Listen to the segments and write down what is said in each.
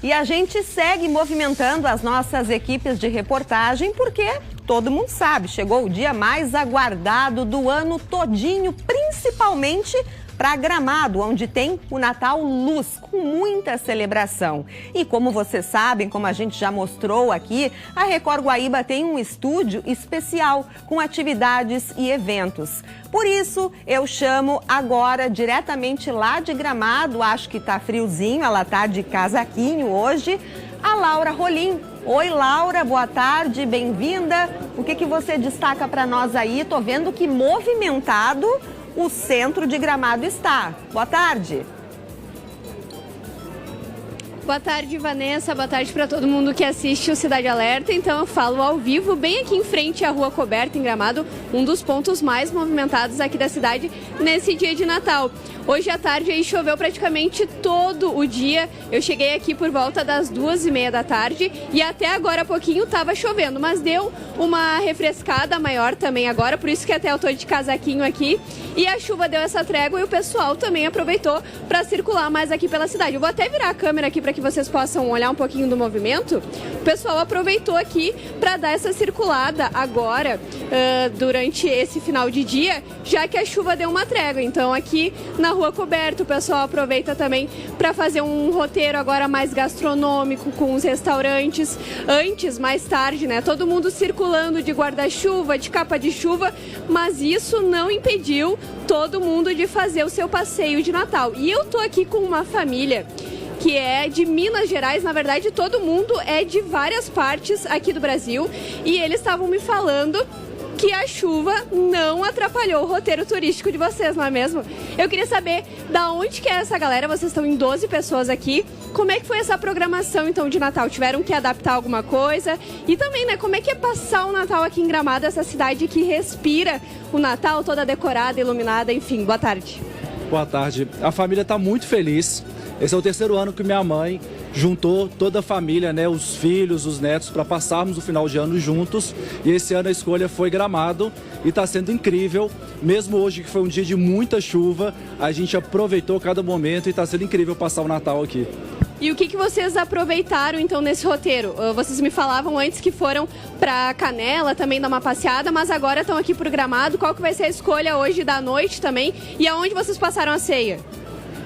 E a gente segue movimentando as nossas equipes de reportagem porque todo mundo sabe, chegou o dia mais aguardado do ano todinho, principalmente para Gramado, onde tem o Natal Luz, com muita celebração. E como vocês sabem, como a gente já mostrou aqui, a Record Guaíba tem um estúdio especial com atividades e eventos. Por isso, eu chamo agora, diretamente lá de Gramado, acho que tá friozinho, ela tá de casaquinho hoje, a Laura Rolim. Oi, Laura, boa tarde, bem-vinda. O que você destaca para nós aí? Tô vendo que movimentado o centro de Gramado está. Boa tarde. Boa tarde, Vanessa. Boa tarde para todo mundo que assiste o Cidade Alerta. Então eu falo ao vivo, bem aqui em frente à Rua Coberta, em Gramado, um dos pontos mais movimentados aqui da cidade nesse dia de Natal. Hoje à tarde aí choveu praticamente todo o dia. Eu cheguei aqui por volta das 2h30 da tarde e até agora há pouquinho estava chovendo, mas deu uma refrescada maior também agora, por isso que até eu tô de casaquinho aqui. E a chuva deu essa trégua e o pessoal também aproveitou para circular mais aqui pela cidade. Eu vou até virar a câmera aqui para que vocês possam olhar um pouquinho do movimento. O pessoal aproveitou aqui para dar essa circulada agora, durante esse final de dia, já que a chuva deu uma trégua. Então aqui na Rua Coberta o pessoal aproveita também para fazer um roteiro agora mais gastronômico com os restaurantes. Antes, mais tarde, né? Todo mundo circulando de guarda-chuva, de capa de chuva, mas isso não impediu todo mundo de fazer o seu passeio de Natal. E eu tô aqui com uma família que é de Minas Gerais, na verdade todo mundo é de várias partes aqui do Brasil e eles estavam me falando que a chuva não atrapalhou o roteiro turístico de vocês, não é mesmo? Eu queria saber da onde que é essa galera, vocês estão em 12 pessoas aqui, como é que foi essa programação então de Natal? Tiveram que adaptar alguma coisa? E também, né, como é que é passar o Natal aqui em Gramado, essa cidade que respira o Natal, toda decorada, iluminada, enfim, boa tarde. Boa tarde, a família está muito feliz. Esse é o terceiro ano que minha mãe juntou toda a família, né, os filhos, os netos, para passarmos o final de ano juntos. E esse ano a escolha foi Gramado e está sendo incrível. Mesmo hoje, que foi um dia de muita chuva, a gente aproveitou cada momento e está sendo incrível passar o Natal aqui. E o que vocês aproveitaram então nesse roteiro? Vocês me falavam antes que foram para Canela também dar uma passeada, mas agora estão aqui por Gramado. Qual que vai ser a escolha hoje da noite também? E aonde vocês passaram a ceia?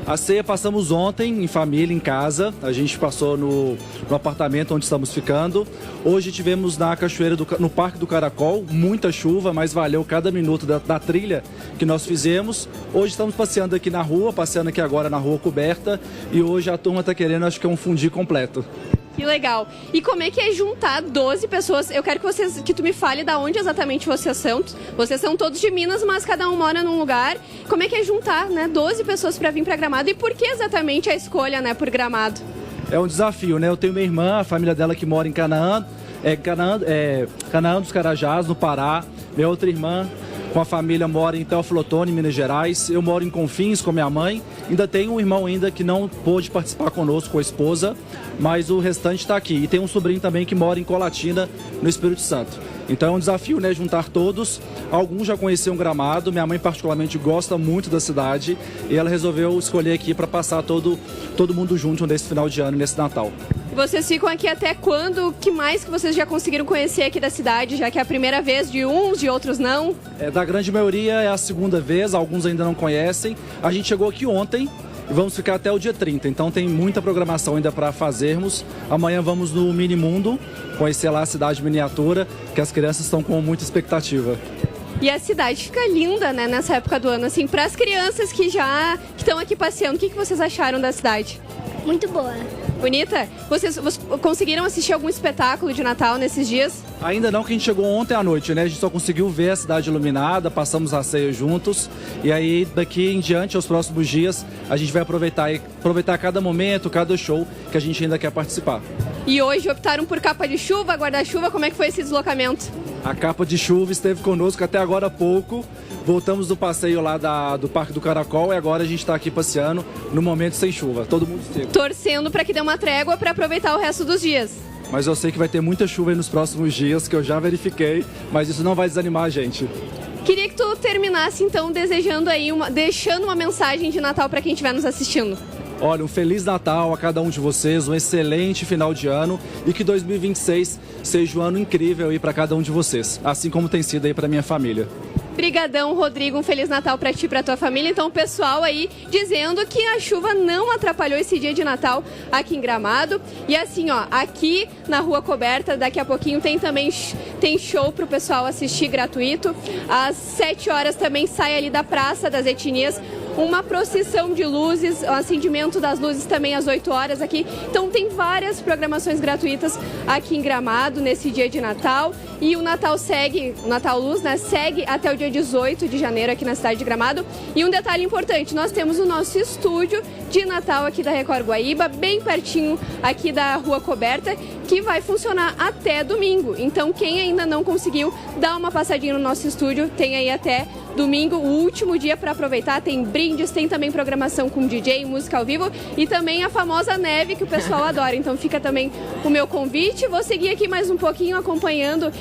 A ceia passamos ontem em família, em casa. A gente passou no apartamento onde estamos ficando. Hoje tivemos na cachoeira, no Parque do Caracol, muita chuva, mas valeu cada minuto da trilha que nós fizemos. Hoje estamos passeando aqui na rua, passeando aqui agora na Rua Coberta. E hoje a turma está querendo, acho que é um fundi completo. Que legal. E como é que é juntar 12 pessoas? Eu quero que tu me fale de onde exatamente vocês são. Vocês são todos de Minas, mas cada um mora num lugar. Como é que é juntar, né, 12 pessoas para vir para Gramado? E por que exatamente a escolha, né, por Gramado? É um desafio, né? Eu tenho minha irmã, a família dela que mora em Canaã, Canaã dos Carajás, no Pará. Minha outra irmã com a família mora em Teoflotone, Minas Gerais. Eu moro em Confins com minha mãe. Ainda tenho um irmão ainda que não pôde participar conosco, com a esposa, mas o restante está aqui. E tem um sobrinho também que mora em Colatina, no Espírito Santo. Então é um desafio, né, juntar todos. Alguns já conheciam Gramado, minha mãe particularmente gosta muito da cidade e ela resolveu escolher aqui para passar todo mundo junto nesse final de ano, nesse Natal. Vocês ficam aqui até quando? O que mais que vocês já conseguiram conhecer aqui da cidade, já que é a primeira vez de uns, de outros não? Da grande maioria é a segunda vez, alguns ainda não conhecem. A gente chegou aqui ontem e vamos ficar até o dia 30, então tem muita programação ainda para fazermos. Amanhã vamos no Mini Mundo, conhecer lá a cidade miniatura, que as crianças estão com muita expectativa. E a cidade fica linda, né, nessa época do ano, assim, para as crianças que estão aqui passeando. O que vocês acharam da cidade? Muito boa. Bonita? Vocês conseguiram assistir algum espetáculo de Natal nesses dias? Ainda não, que a gente chegou ontem à noite, né? A gente só conseguiu ver a cidade iluminada, passamos a ceia juntos. E aí, daqui em diante, aos próximos dias, a gente vai aproveitar cada momento, cada show que a gente ainda quer participar. E hoje optaram por capa de chuva, guarda-chuva. Como é que foi esse deslocamento? A capa de chuva esteve conosco até agora há pouco. Voltamos do passeio lá do Parque do Caracol e agora a gente está aqui passeando no momento sem chuva. Todo mundo seco. Torcendo para que dê uma trégua para aproveitar o resto dos dias. Mas eu sei que vai ter muita chuva aí nos próximos dias, que eu já verifiquei, mas isso não vai desanimar a gente. Queria que tu terminasse então deixando uma mensagem de Natal para quem estiver nos assistindo. Olha, um Feliz Natal a cada um de vocês, um excelente final de ano e que 2026 seja um ano incrível aí para cada um de vocês, assim como tem sido aí para minha família. Brigadão, Rodrigo, um Feliz Natal pra ti e pra tua família. Então, o pessoal aí dizendo que a chuva não atrapalhou esse dia de Natal aqui em Gramado. E assim, ó, aqui na Rua Coberta, daqui a pouquinho tem show pro pessoal assistir gratuito. Às 7 horas também sai ali da Praça das Etnias uma procissão de luzes, o acendimento das luzes também às 8 horas aqui. Então tem várias programações gratuitas aqui em Gramado nesse dia de Natal. E o Natal Luz, né, segue até o dia 18 de janeiro aqui na cidade de Gramado. E um detalhe importante, nós temos o nosso estúdio de Natal aqui da Record Guaíba, bem pertinho aqui da Rua Coberta, que vai funcionar até domingo. Então quem ainda não conseguiu, dá uma passadinha no nosso estúdio, tem aí até domingo, o último dia para aproveitar. Tem brindes, tem também programação com DJ, música ao vivo e também a famosa neve que o pessoal adora. Então fica também o meu convite. Vou seguir aqui mais um pouquinho acompanhando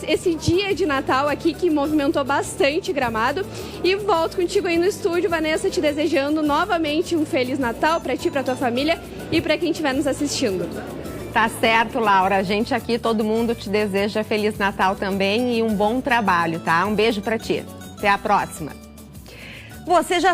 esse dia de Natal aqui que movimentou bastante Gramado. E volto contigo aí no estúdio, Vanessa, te desejando novamente um Feliz Natal para ti, para tua família e para quem estiver nos assistindo. Tá certo, Laura. A gente aqui, todo mundo te deseja Feliz Natal também e um bom trabalho, tá? Um beijo para ti. Até a próxima. Você já